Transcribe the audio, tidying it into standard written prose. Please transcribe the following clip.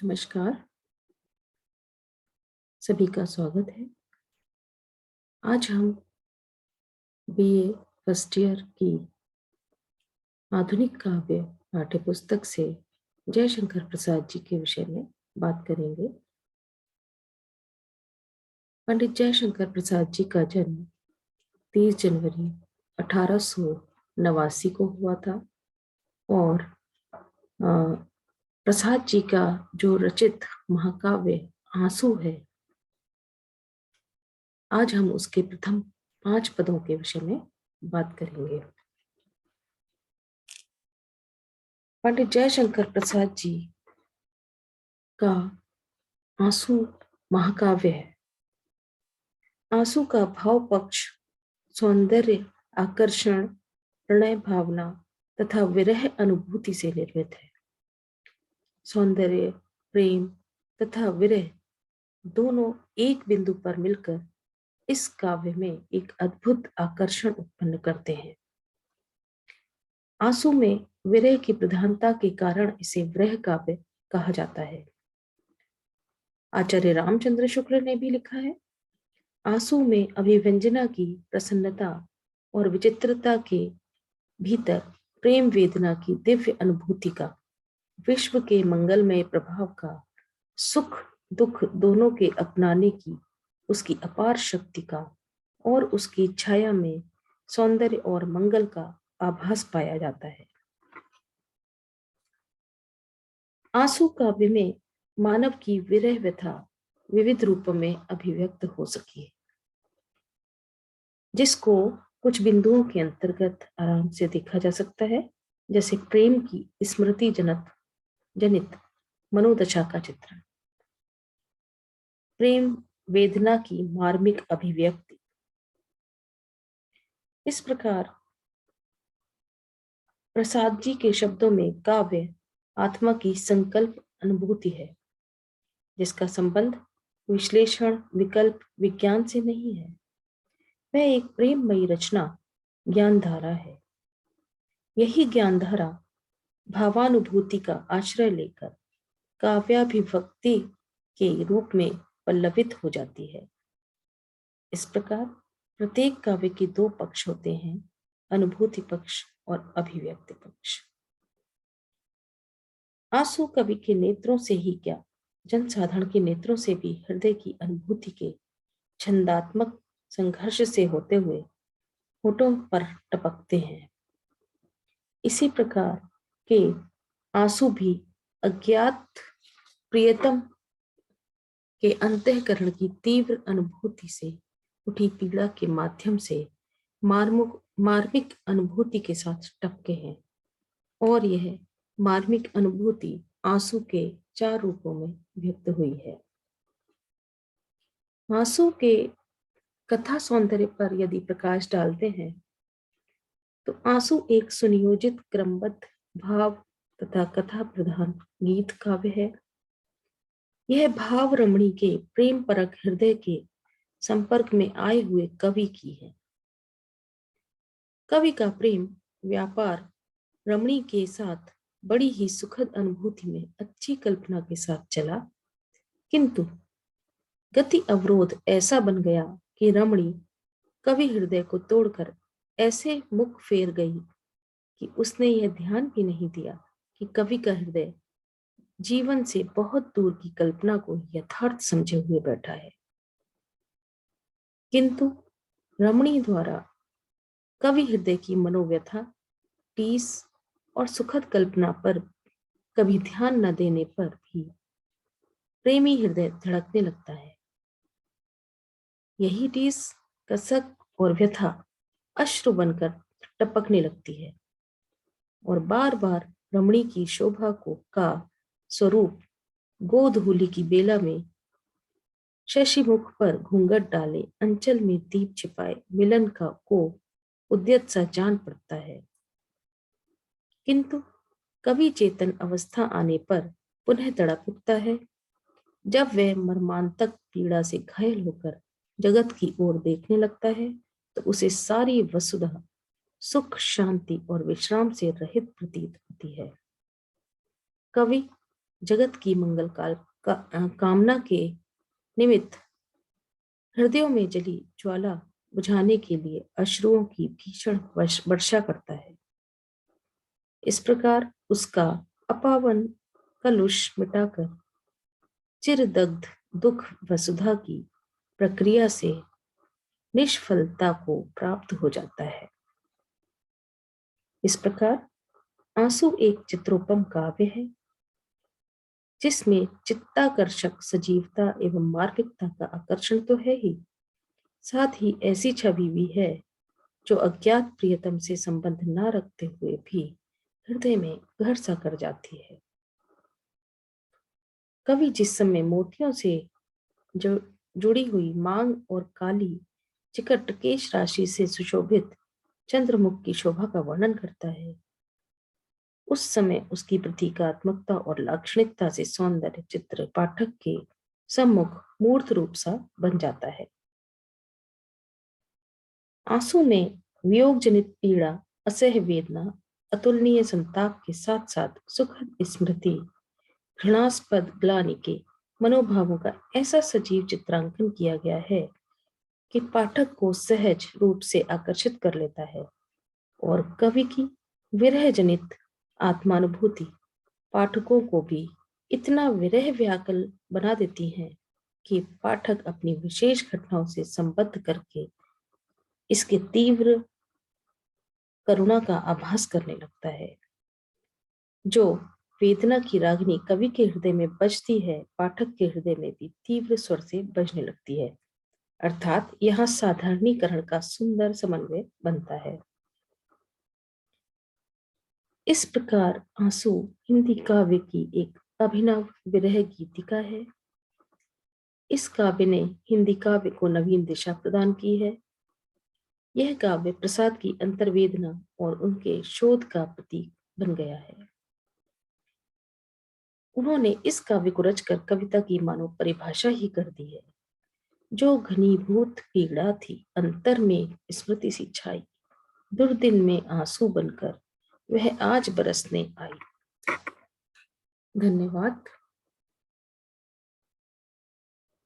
नमस्कार। सभी का स्वागत है। आज हम बीए फर्स्ट ईयर की आधुनिक काव्य पाठ्यपुस्तक से जयशंकर प्रसाद जी के विषय में बात करेंगे। पंडित जयशंकर प्रसाद जी का जन्म 30 जनवरी 1889 को हुआ था और प्रसाद जी का जो रचित महाकाव्य आंसू है, आज हम उसके प्रथम 5 पदों के विषय में बात करेंगे। पंडित जयशंकर प्रसाद जी का आंसू महाकाव्य है। आंसू का भाव पक्ष सौंदर्य, आकर्षण, प्रणय भावना तथा विरह अनुभूति से निर्मित है। सौंदर्य, प्रेम तथा विरह दोनों एक बिंदु पर मिलकर इस काव्य में एक अद्भुत आकर्षण उत्पन्न करते हैं। आंसू में विरह की प्रधानता के कारण इसे विरह काव्य कहा जाता है। आचार्य रामचंद्र शुक्ल ने भी लिखा है, आंसू में अभिव्यंजना की प्रसन्नता और विचित्रता के भीतर प्रेम वेदना की दिव्य अनुभूति का, विश्व के मंगलमय प्रभाव का, सुख दुख दोनों के अपनाने की उसकी अपार शक्ति का और उसकी छाया में सौंदर्य और मंगल का आभास पाया जाता है। आंसू काव्य में मानव की विरह व्यथा विविध रूपों में अभिव्यक्त हो सकी है, जिसको कुछ बिंदुओं के अंतर्गत आराम से देखा जा सकता है, जैसे प्रेम की स्मृति जनित मनोदशा का चित्रण, प्रेम वेदना की मार्मिक अभिव्यक्ति। इस प्रकार प्रसाद जी के शब्दों में काव्य आत्मा की संकल्प अनुभूति है, जिसका संबंध विश्लेषण, विकल्प, विज्ञान से नहीं है। वह एक प्रेममयी रचना, ज्ञान धारा है। यही ज्ञान धारा भावानुभूति का आश्रय लेकर काव्याभिव्यक्ति के रूप में पल्लवित हो जाती है। इस प्रकार प्रत्येक काव्य के 2 पक्ष होते हैं, अनुभूति पक्ष और अभिव्यक्ति पक्ष। आंसू कवि के नेत्रों से ही क्या, जनसाधारण के नेत्रों से भी हृदय की अनुभूति के छंदात्मक संघर्ष से होते हुए होठों पर टपकते हैं। इसी प्रकार के आंसू भी अज्ञात प्रियतम के अंतःकरण की तीव्र अनुभूति से उठी पीड़ा के माध्यम से मार्मिक अनुभूति के साथ टपके हैं, और यह मार्मिक अनुभूति आंसू के 4 रूपों में व्यक्त हुई है। आंसू के कथा सौंदर्य पर यदि प्रकाश डालते हैं तो आंसू एक सुनियोजित क्रमबद्ध भाव तथा कथा प्रधान गीत काव्य है। यह भाव रमणी के प्रेम परक हृदय के संपर्क में आए हुए कवि की है। कवि का प्रेम व्यापार रमणी के साथ बड़ी ही सुखद अनुभूति में अच्छी कल्पना के साथ चला, किंतु गति अवरोध ऐसा बन गया कि रमणी कवि हृदय को तोड़कर ऐसे मुख फेर गई कि उसने यह ध्यान भी नहीं दिया कि कवि का हृदय जीवन से बहुत दूर की कल्पना को यथार्थ समझे हुए बैठा है। किंतु रमणी द्वारा कवि हृदय की मनोव्यथा, टीस और सुखद कल्पना पर कभी ध्यान न देने पर भी प्रेमी हृदय धड़कने लगता है। यही टीस, कसक और व्यथा अश्रु बनकर टपकने लगती है और बार बार रमणी की शोभा का स्वरूप गोधूलि की बेला में शशिमुख पर घूंघट डाले, अंचल में दीप छिपाए मिलन को उद्यत सा जान पड़ता है। किंतु कवि चेतन अवस्था आने पर पुनः तड़प उठता है। जब वह मर्मांतक पीड़ा से घायल होकर जगत की ओर देखने लगता है तो उसे सारी वसुधा सुख, शांति और विश्राम से रहित प्रतीत होती है। कवि जगत की कामना के निमित्त हृदयों में जली ज्वाला बुझाने के लिए अश्रुओं की भीषण वर्षा करता है। इस प्रकार उसका अपावन कलुष मिटाकर चिरदग्ध दुख वसुधा की प्रक्रिया से निष्फलता को प्राप्त हो जाता है। इस प्रकार आंसू एक चित्रोपम काव्य है जिसमें चित्ताकर्षक सजीवता एवं मार्मिकता का आकर्षण तो है ही, साथ ही ऐसी छवि भी है जो अज्ञात प्रियतम से संबंध न रखते हुए भी हृदय में घर सा कर जाती है। कवि जिस समय मोतियों से जो जुड़ी हुई मांग और काली चिकट केश राशि से सुशोभित चंद्रमुख की शोभा का वर्णन करता है, उस समय उसकी प्रतीकात्मकता और लाक्षणिकता से सौंदर्य चित्र पाठक के सम्मुख मूर्त रूप सा बन जाता है। आंसू में वियोग जनित पीड़ा, असह्य वेदना, अतुलनीय संताप के साथ साथ सुखद स्मृति, घृणास्पद ग्लानि के मनोभावों का ऐसा सजीव चित्रांकन किया गया है कि पाठक को सहज रूप से आकर्षित कर लेता है और कवि की विरह जनित आत्मानुभूति पाठकों को भी इतना विरह व्याकुल बना देती है कि पाठक अपनी विशेष घटनाओं से संबद्ध करके इसके तीव्र करुणा का आभास करने लगता है। जो वेदना की रागनी कवि के हृदय में बजती है, पाठक के हृदय में भी तीव्र स्वर से बजने लगती है। अर्थात यहाँ साधारणीकरण का सुंदर समन्वय बनता है। इस प्रकार आंसू हिंदी काव्य की एक अभिनव विरह गीतिका है। इस काव्य ने हिंदी काव्य को नवीन दिशा प्रदान की है। यह काव्य प्रसाद की अंतर्वेदना और उनके शोध का प्रतीक बन गया है। उन्होंने इस काव्य को रचकर कविता की मानो परिभाषा ही कर दी है। जो घनीभूत पीड़ा थी अंतर में स्मृति सी छाई, दुर्दिन में आंसू बनकर वह आज बरसने आई। धन्यवाद।